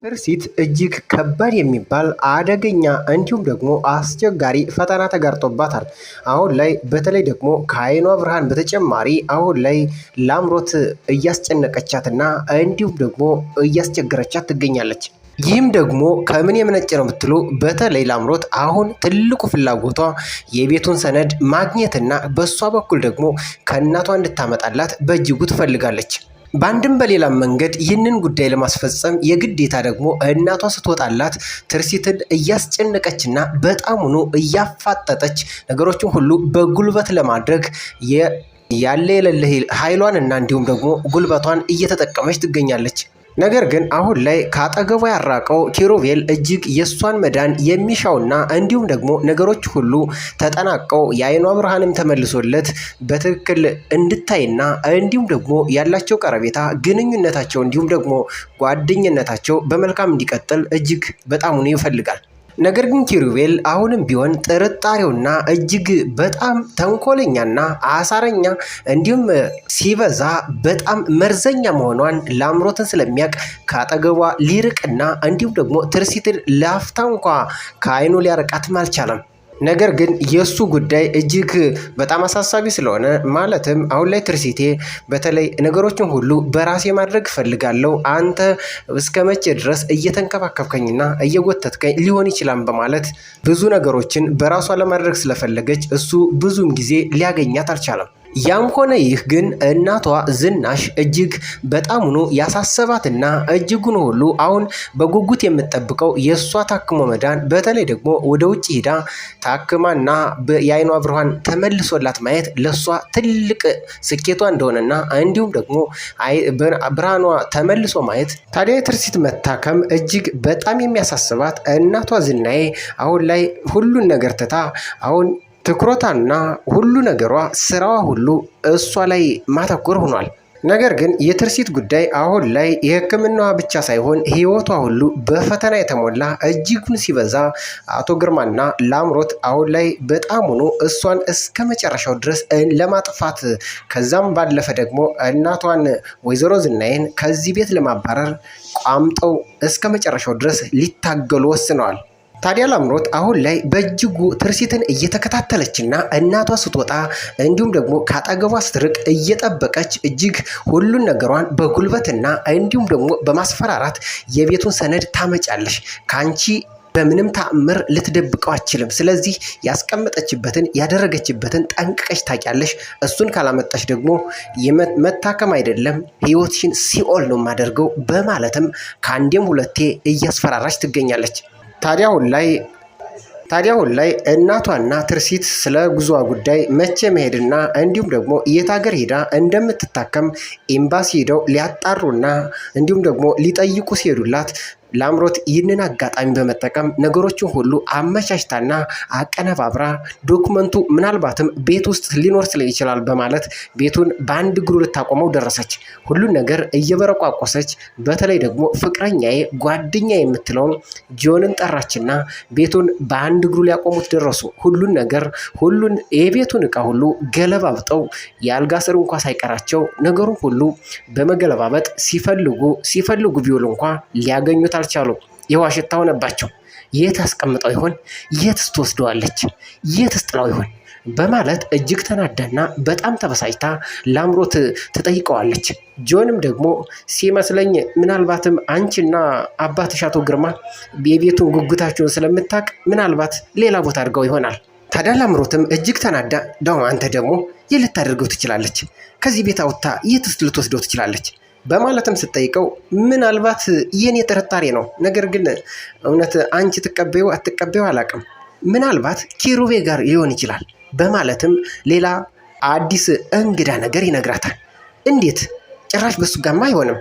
ትርሲት እጅግ ከባድ የሚባል አደገኛ እንዲሁም ደግሞ አስቸጋሪ ፈተና ተጋርጦባታል። አሁን ላይ በተለይ ደግሞ ከዓይኗ ብርሃን በተጨማሪ አሁን ላይ ላምሮት እያስጨነቀቻትና እንዲሁም ደግሞ እያስቸገረቻት ትገኛለች። ይህም ደግሞ ከምን የመነጨ ነው ብትሉ በተለይ ላምሮት አሁን ትልቁ ፍላጎቷ የቤቱን ሰነድ ማግኘትና በሷ በኩል ደግሞ ከእናቷ እንድታመጣላት በእጅጉ ትፈልጋለች። በአንድም በሌላም መንገድ ይህንን ጉዳይ ለማስፈጸም የግዴታ ደግሞ እናቷ ስትወጣላት ትርሲትን እያስጨነቀችና በጣሙኑ እያፋጠጠች ነገሮችን ሁሉ በጉልበት ለማድረግ ያለ የሌለ ኃይሏንና እንዲሁም ደግሞ ጉልበቷን እየተጠቀመች ትገኛለች። ነገር ግን አሁን ላይ ከአጠገቧ ያራቀው ኪሩቤል እጅግ የእሷን መዳን የሚሻውና እንዲሁም ደግሞ ነገሮች ሁሉ ተጠናቀው የዓይኗ ብርሃንም ተመልሶለት በትክክል እንድታይና እንዲሁም ደግሞ ያላቸው ቀረቤታ ግንኙነታቸው እንዲሁም ደግሞ ጓደኝነታቸው በመልካም እንዲቀጥል እጅግ በጣሙን ይፈልጋል። ነገር ግን ኪሩቤል አሁንም ቢሆን ጥርጣሬውና እጅግ በጣም ተንኮለኛና አሳረኛ እንዲሁም ሲበዛ በጣም መርዘኛ መሆኗን ላምሮትን ስለሚያውቅ ከአጠገቧ ሊርቅና እንዲሁም ደግሞ ትርሲትን ላፍታ እንኳ ከዓይኑ ሊያርቃትም አልቻለም። ነገር ግን የሱ ጉዳይ እጅግ በጣም አሳሳቢ ስለሆነ ማለትም አሁን ላይ ትርሲቴ በተለይ ነገሮችን ሁሉ በራሴ ማድረግ እፈልጋለሁ፣ አንተ እስከ መቼ ድረስ እየተንከባከብከኝና እየጎተትከኝ ሊሆን ይችላል በማለት ብዙ ነገሮችን በራሷ ለማድረግ ስለፈለገች እሱ ብዙም ጊዜ ሊያገኛት አልቻለም። ያም ሆነ ይህ ግን እናቷ ዝናሽ እጅግ በጣሙኑ ያሳሰባትና እጅጉን ሁሉ አሁን በጉጉት የምትጠብቀው የእሷ ታክሞ መዳን በተለይ ደግሞ ወደ ውጭ ሂዳ ታክማና የዓይኗ ብርሃን ተመልሶላት ማየት ለእሷ ትልቅ ስኬቷ እንደሆነና እንዲሁም ደግሞ ብርሃኗ ተመልሶ ማየት ታዲያ የትርሲት መታከም እጅግ በጣም የሚያሳስባት እናቷ ዝናዬ አሁን ላይ ሁሉን ነገር ትታ አሁን ትኩረቷና ሁሉ ነገሯ ስራዋ ሁሉ እሷ ላይ ማተኮር ሆኗል። ነገር ግን የትርሲት ጉዳይ አሁን ላይ የሕክምናዋ ብቻ ሳይሆን ህይወቷ ሁሉ በፈተና የተሞላ እጅጉን ሲበዛ አቶ ግርማና ላምሮት አሁን ላይ በጣሙኑ እሷን እስከ መጨረሻው ድረስ ለማጥፋት ከዛም ባለፈ ደግሞ እናቷን ወይዘሮ ዝናዬን ከዚህ ቤት ለማባረር ቋምጠው እስከ መጨረሻው ድረስ ሊታገሉ ወስነዋል። ታዲያ ላምሮት አሁን ላይ በእጅጉ ትርሲትን እየተከታተለችና እናቷ ስትወጣ እንዲሁም ደግሞ ከአጠገቧ ስትርቅ እየጠበቀች እጅግ ሁሉን ነገሯን በጉልበትና እንዲሁም ደግሞ በማስፈራራት የቤቱን ሰነድ ታመጫለሽ፣ ከአንቺ በምንም ተአምር ልትደብቀው አትችልም። ስለዚህ ያስቀመጠችበትን ያደረገችበትን ጠንቅቀሽ ታውቂያለሽ። እሱን ካላመጣሽ ደግሞ መታከም አይደለም ህይወትሽን ሲኦል ነው የማደርገው በማለትም ከአንዴም ሁለቴ እያስፈራራች ትገኛለች። ታዲያ አሁን ላይ እናቷና ትርሲት ስለ ጉዞዋ ጉዳይ መቼ መሄድና እንዲሁም ደግሞ የት ሀገር ሄዳ እንደምትታከም ኤምባሲ ሄደው ሊያጣሩና እንዲሁም ደግሞ ሊጠይቁ ሲሄዱላት ላምሮት ይህንን አጋጣሚ በመጠቀም ነገሮችን ሁሉ አመቻችታና አቀነባብራ ዶክመንቱ ምናልባትም ቤት ውስጥ ሊኖር ስለይችላል በማለት ቤቱን በአንድ እግሩ ልታቆመው ደረሰች። ሁሉን ነገር እየበረቋቆሰች በተለይ ደግሞ ፍቅረኛዬ ጓደኛ የምትለውን ጆንን ጠራችና ቤቱን በአንድ እግሩ ሊያቆሙት ደረሱ። ሁሉን የቤቱን እቃ ሁሉ ገለባብጠው የአልጋ ስር እንኳ ሳይቀራቸው ነገሩን ሁሉ በመገለባበጥ ሲፈልጉ ቢውል እንኳ ሊያገኙት አልቻሉ። የውሃ ሽታ ሆነባቸው። የት አስቀምጠው ይሆን? የትስ ትወስደዋለች? የትስ ጥላው ይሆን በማለት እጅግ ተናዳና በጣም ተበሳጭታ ላምሮት ትጠይቀዋለች። ጆንም ደግሞ ሲመስለኝ ምናልባትም አንቺና አባትሽ አቶ ግርማ የቤቱን ጉጉታችሁን ስለምታውቅ ምናልባት ሌላ ቦታ አድርገው ይሆናል። ታዲያ ላምሮትም እጅግ ተናዳ አንተ ደግሞ የት ልታደርገው ትችላለች? ከዚህ ቤት አውጥታ የትስ ልትወስደው ትችላለች በማለትም ስትጠይቀው ምናልባት የኔ ጥርጣሬ ነው፣ ነገር ግን እውነት አንቺ ትቀበዩ አትቀበዩ አላውቅም፣ ምናልባት ኪሩቤል ጋር ሊሆን ይችላል በማለትም ሌላ አዲስ እንግዳ ነገር ይነግራታል። እንዴት ጭራሽ በሱ ጋርማ አይሆንም፣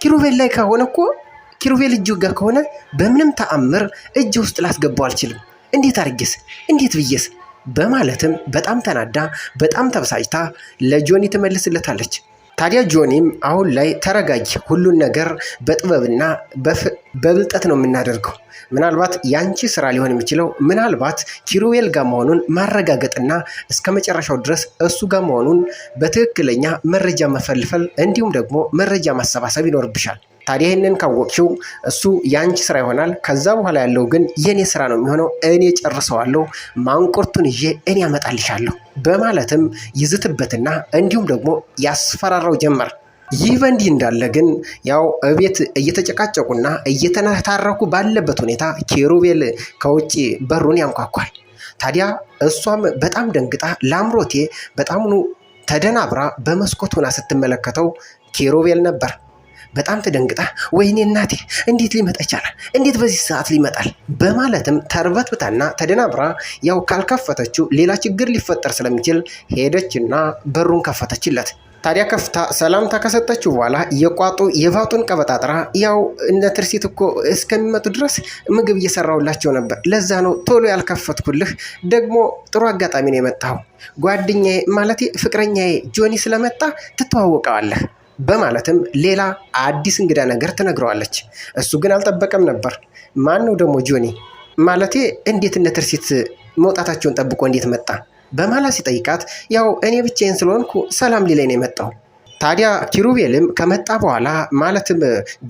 ኪሩቤል ላይ ከሆነ እኮ ኪሩቤል እጅ ጋር ከሆነ በምንም ተአምር እጅ ውስጥ ላስገባው አልችልም፣ እንዴት አድርጌስ እንዴት ብዬስ በማለትም በጣም ተናዳ በጣም ተበሳጭታ ለጆኒ ትመልስለታለች። ታዲያ ጆኒም አሁን ላይ ተረጋጊ፣ ሁሉን ነገር በጥበብና በብልጠት ነው የምናደርገው፣ ምናልባት ያንቺ ስራ ሊሆን የሚችለው ምናልባት ኪሩቤል ጋር መሆኑን ማረጋገጥና እስከ መጨረሻው ድረስ እሱ ጋር መሆኑን በትክክለኛ መረጃ መፈልፈል እንዲሁም ደግሞ መረጃ ማሰባሰብ ይኖርብሻል። ታዲያ ይህንን ካወቅሽው እሱ የአንቺ ስራ ይሆናል። ከዛ በኋላ ያለው ግን የኔ ስራ ነው የሚሆነው። እኔ ጨርሰዋለሁ፣ ማንቁርቱን ይዤ እኔ ያመጣልሻለሁ በማለትም ይዝትበትና እንዲሁም ደግሞ ያስፈራራው ጀመር። ይህ በእንዲህ እንዳለ ግን ያው እቤት እየተጨቃጨቁና እየተነታረኩ ባለበት ሁኔታ ኪሩቤል ከውጭ በሩን ያንኳኳል። ታዲያ እሷም በጣም ደንግጣ ላምሮቴ በጣምኑ ተደናብራ በመስኮት ሆና ስትመለከተው ኪሩቤል ነበር። በጣም ተደንግጣ ወይኔ እናቴ እንዴት ሊመጣ ይቻላል? እንዴት በዚህ ሰዓት ሊመጣል? በማለትም ተርበትብታና ተደናብራ ያው ካልከፈተችው ሌላ ችግር ሊፈጠር ስለሚችል ሄደችና በሩን ከፈተችለት። ታዲያ ከፍታ ሰላምታ ከሰጠችው በኋላ የባጡን ቀበጣጥራ ያው እነ ትርሲት እኮ እስከሚመጡ ድረስ ምግብ እየሰራሁላቸው ነበር፣ ለዛ ነው ቶሎ ያልከፈትኩልህ። ደግሞ ጥሩ አጋጣሚ ነው የመጣው፣ ጓደኛዬ ማለቴ ፍቅረኛዬ ጆኒ ስለመጣ ትተዋወቀዋለህ በማለትም ሌላ አዲስ እንግዳ ነገር ትነግረዋለች። እሱ ግን አልጠበቀም ነበር። ማን ነው ደግሞ ጆኒ? ማለቴ እንዴት እነ ትርሲት መውጣታቸውን ጠብቆ እንዴት መጣ በማለት ሲጠይቃት ያው እኔ ብቻዬን ስለሆንኩ ሰላም ሊለኝ ነው የመጣው። ታዲያ ኪሩቤልም ከመጣ በኋላ ማለትም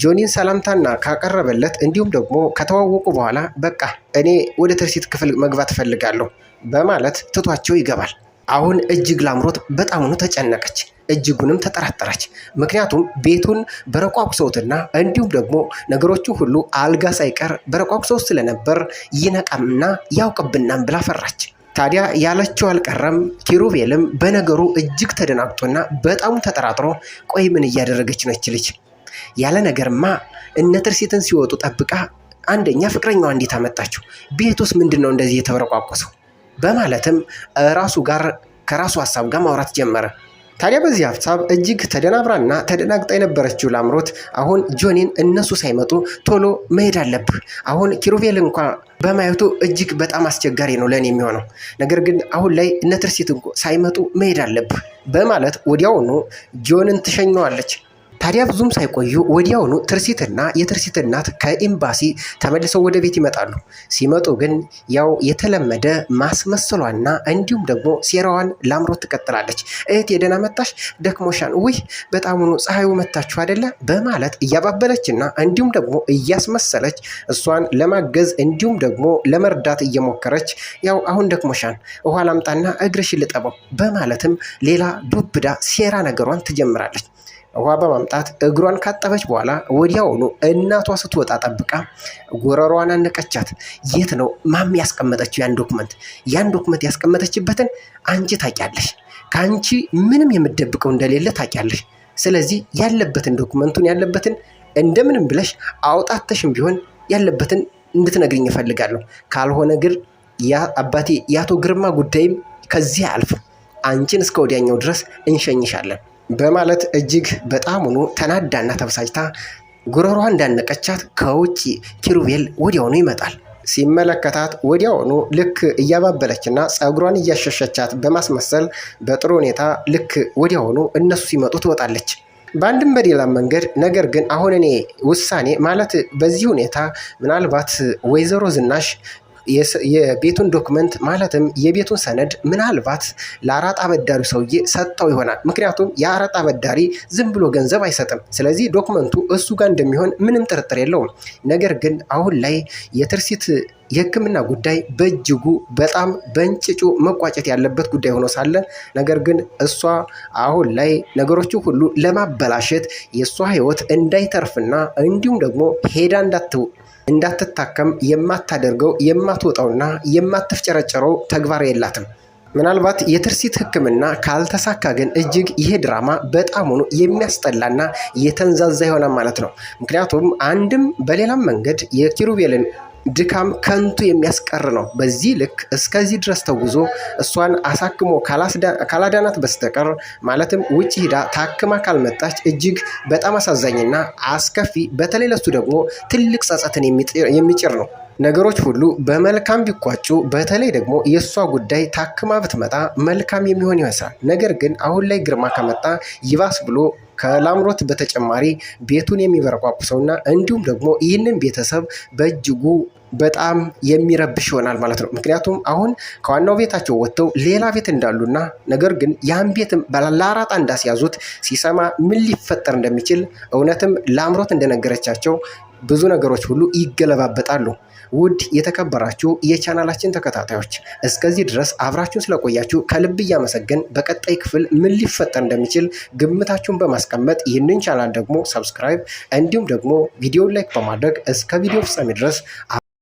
ጆኒን ሰላምታና ካቀረበለት እንዲሁም ደግሞ ከተዋወቁ በኋላ በቃ እኔ ወደ ትርሲት ክፍል መግባት እፈልጋለሁ በማለት ትቷቸው ይገባል። አሁን እጅግ ላምሮት በጣሙኑ ተጨነቀች፣ እጅጉንም ተጠራጠረች። ምክንያቱም ቤቱን በረቋቁሰውትና እንዲሁም ደግሞ ነገሮቹ ሁሉ አልጋ ሳይቀር በረቋቁሰው ስለነበር ይነቃምና ያውቅብናም ብላ ፈራች። ታዲያ ያለችው አልቀረም። ኪሩቤልም በነገሩ እጅግ ተደናግጦና በጣም ተጠራጥሮ ቆይ ምን እያደረገች ነች ልጅ? ያለ ነገርማ እነ ትርሲትን ሲወጡ ጠብቃ አንደኛ ፍቅረኛዋ እንዴት አመጣችው? ቤቱስ ምንድነው እንደዚህ የተበረቋቆሰው? በማለትም ራሱ ጋር ከራሱ ሀሳብ ጋር ማውራት ጀመረ። ታዲያ በዚህ ሀሳብ እጅግ ተደናብራና ተደናግጣ የነበረችው ላምሮት አሁን ጆኒን እነሱ ሳይመጡ ቶሎ መሄድ አለብህ፣ አሁን ኪሩቤል እንኳ በማየቱ እጅግ በጣም አስቸጋሪ ነው ለእኔ የሚሆነው፣ ነገር ግን አሁን ላይ እነ ትርሲት ሳይመጡ መሄድ አለብህ በማለት ወዲያውኑ ጆንን ትሸኘዋለች። ታዲያ ብዙም ሳይቆዩ ወዲያውኑ ትርሲትና የትርሲት እናት ከኤምባሲ ተመልሰው ወደ ቤት ይመጣሉ። ሲመጡ ግን ያው የተለመደ ማስመሰሏና እንዲሁም ደግሞ ሴራዋን ላምሮት ትቀጥላለች። እህት የደህና መጣሽ? ደክሞሻን? ውይ በጣሙኑ ፀሐዩ መታችሁ አይደለ? በማለት እያባበለችና እንዲሁም ደግሞ እያስመሰለች እሷን ለማገዝ እንዲሁም ደግሞ ለመርዳት እየሞከረች ያው አሁን ደክሞሻን ውሃ ላምጣና እግርሽን ልጠበው በማለትም ሌላ ዱብዳ ሴራ ነገሯን ትጀምራለች። ውሃ በማምጣት እግሯን ካጠበች በኋላ ወዲያውኑ እናቷ ስትወጣ ጠብቃ ጎረሯን አነቀቻት። የት ነው ማሚ ያስቀመጠችው ያን ዶክመንት ያስቀመጠችበትን አንቺ ታውቂያለሽ፣ ከአንቺ ምንም የምትደብቀው እንደሌለ ታውቂያለሽ። ስለዚህ ያለበትን ዶክመንቱን ያለበትን እንደምንም ብለሽ አውጣተሽም ቢሆን ያለበትን እንድትነግሪኝ እፈልጋለሁ። ካልሆነ ግን ያ አባቴ የአቶ ግርማ ጉዳይም ከዚህ አልፍ አንቺን እስከ ወዲያኛው ድረስ እንሸኝሻለን በማለት እጅግ በጣሙኑ ተናዳና ተበሳጭታ ጉሮሯ እንዳነቀቻት ከውጭ ኪሩቤል ወዲያውኑ ይመጣል። ሲመለከታት ወዲያውኑ ልክ እያባበለችና ፀጉሯን እያሸሸቻት በማስመሰል በጥሩ ሁኔታ ልክ ወዲያውኑ እነሱ ሲመጡ ትወጣለች። በአንድም በሌላም መንገድ ነገር ግን አሁን እኔ ውሳኔ ማለት በዚህ ሁኔታ ምናልባት ወይዘሮ ዝናሽ የቤቱን ዶክመንት ማለትም የቤቱን ሰነድ ምናልባት ለአራጣ አበዳሪ ሰውዬ ሰጥተው ይሆናል። ምክንያቱም የአራጣ አበዳሪ ዝም ብሎ ገንዘብ አይሰጥም። ስለዚህ ዶክመንቱ እሱ ጋር እንደሚሆን ምንም ጥርጥር የለውም። ነገር ግን አሁን ላይ የትርሲት የሕክምና ጉዳይ በእጅጉ በጣም በእንጭጩ መቋጨት ያለበት ጉዳይ ሆኖ ሳለ ነገር ግን እሷ አሁን ላይ ነገሮቹ ሁሉ ለማበላሸት የእሷ ሕይወት እንዳይተርፍና እንዲሁም ደግሞ ሄዳ እንዳትታከም የማታደርገው የማትወጣውና የማትፍጨረጨረው ተግባር የላትም። ምናልባት የትርሲት ሕክምና ካልተሳካ ግን እጅግ ይሄ ድራማ በጣሙኑ የሚያስጠላና የተንዛዛ ይሆናል ማለት ነው። ምክንያቱም አንድም በሌላም መንገድ የኪሩቤልን ድካም ከንቱ የሚያስቀር ነው። በዚህ ልክ እስከዚህ ድረስ ተጉዞ እሷን አሳክሞ ካላዳናት በስተቀር ማለትም ውጭ ሂዳ ታክማ ካልመጣች እጅግ በጣም አሳዛኝና አስከፊ፣ በተለይ ለሱ ደግሞ ትልቅ ጸጸትን የሚጭር ነው። ነገሮች ሁሉ በመልካም ቢቋጩ በተለይ ደግሞ የእሷ ጉዳይ ታክማ ብትመጣ መልካም የሚሆን ይመስላል። ነገር ግን አሁን ላይ ግርማ ከመጣ ይባስ ብሎ ከላምሮት በተጨማሪ ቤቱን የሚበረቋቁሰውና እንዲሁም ደግሞ ይህንን ቤተሰብ በእጅጉ በጣም የሚረብሽ ይሆናል ማለት ነው። ምክንያቱም አሁን ከዋናው ቤታቸው ወጥተው ሌላ ቤት እንዳሉና ነገር ግን ያን ቤትም ለአራጣ እንዳስያዙት ሲሰማ ምን ሊፈጠር እንደሚችል እውነትም ለአምሮት እንደነገረቻቸው ብዙ ነገሮች ሁሉ ይገለባበጣሉ። ውድ የተከበራችሁ የቻናላችን ተከታታዮች እስከዚህ ድረስ አብራችሁን ስለቆያችሁ ከልብ እያመሰገን በቀጣይ ክፍል ምን ሊፈጠር እንደሚችል ግምታችሁን በማስቀመጥ ይህንን ቻናል ደግሞ ሰብስክራይብ እንዲሁም ደግሞ ቪዲዮን ላይክ በማድረግ እስከ ቪዲዮ ፍጻሜ ድረስ